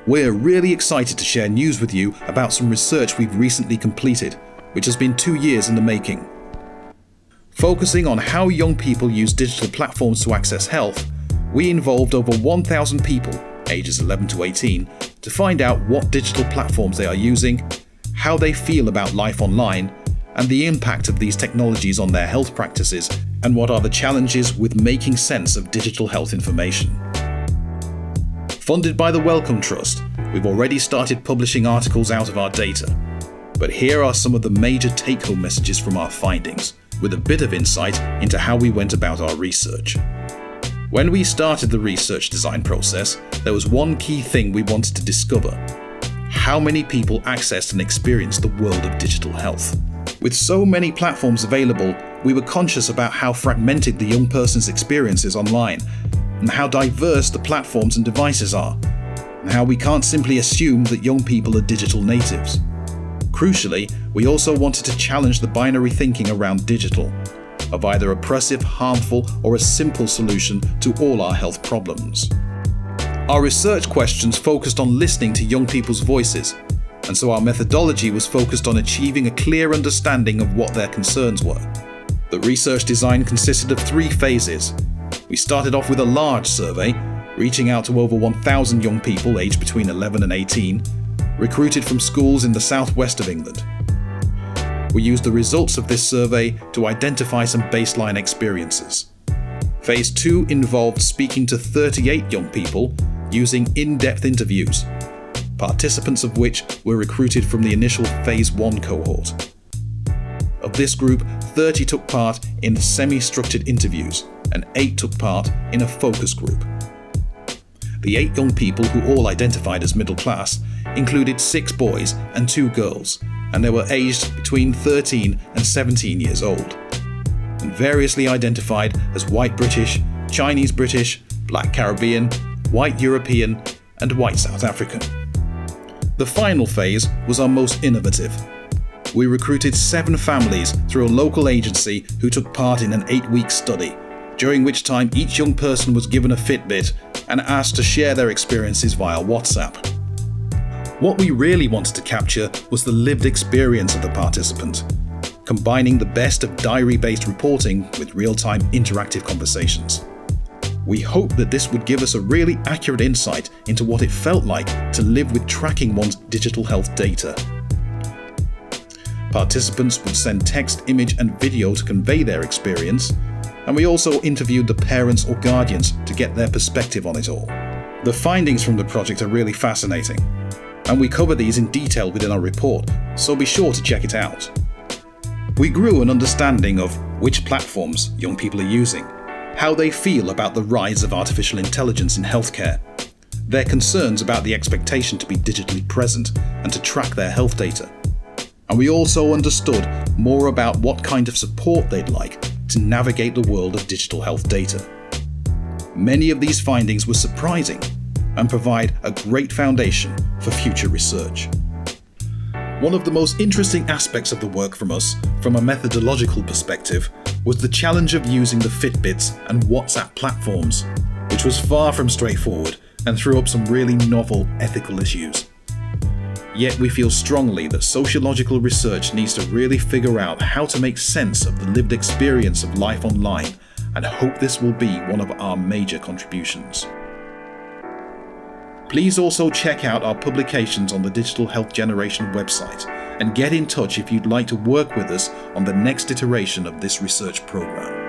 We're really excited to share news with you about some research we've recently completed, which has been 2 years in the making. Focusing on how young people use digital platforms to access health, we involved over 1,000 people, ages 11 to 18, to find out what digital platforms they are using, how they feel about life online, and the impact of these technologies on their health practices, and what are the challenges with making sense of digital health information. Funded by the Wellcome Trust, we've already started publishing articles out of our data. But here are some of the major take-home messages from our findings, with a bit of insight into how we went about our research. When we started the research design process, there was one key thing we wanted to discover: how many people accessed and experienced the world of digital health. With so many platforms available, we were conscious about how fragmented the young person's experience is online, and how diverse the platforms and devices are, and how we can't simply assume that young people are digital natives. Crucially, we also wanted to challenge the binary thinking around digital, of either oppressive, harmful, or a simple solution to all our health problems. Our research questions focused on listening to young people's voices, and so our methodology was focused on achieving a clear understanding of what their concerns were. The research design consisted of 3 phases. We started off with a large survey, reaching out to over 1,000 young people aged between 11 and 18, recruited from schools in the southwest of England. We used the results of this survey to identify some baseline experiences. Phase 2 involved speaking to 38 young people using in-depth interviews, participants of which were recruited from the initial Phase 1 cohort. Of this group, 30 took part in semi-structured interviews, and 8 took part in a focus group. The 8 young people, who all identified as middle class, included 6 boys and 2 girls, and they were aged between 13 and 17 years old, and variously identified as white British, Chinese British, black Caribbean, white European, and white South African. The final phase was our most innovative. We recruited 7 families through a local agency who took part in an 8-week study, during which time each young person was given a Fitbit and asked to share their experiences via WhatsApp. What we really wanted to capture was the lived experience of the participant, combining the best of diary-based reporting with real-time interactive conversations. We hoped that this would give us a really accurate insight into what it felt like to live with tracking one's digital health data. Participants would send text, image, and video to convey their experience, and we also interviewed the parents or guardians to get their perspective on it all. The findings from the project are really fascinating, and we cover these in detail within our report, so be sure to check it out. We grew an understanding of which platforms young people are using, how they feel about the rise of artificial intelligence in healthcare, their concerns about the expectation to be digitally present and to track their health data. And we also understood more about what kind of support they'd like to navigate the world of digital health data. Many of these findings were surprising and provide a great foundation for future research. One of the most interesting aspects of the work from us, from a methodological perspective, was the challenge of using the Fitbits and WhatsApp platforms, which was far from straightforward and threw up some really novel ethical issues. Yet we feel strongly that sociological research needs to really figure out how to make sense of the lived experience of life online, and hope this will be one of our major contributions. Please also check out our publications on the Digital Health Generation website, and get in touch if you'd like to work with us on the next iteration of this research program.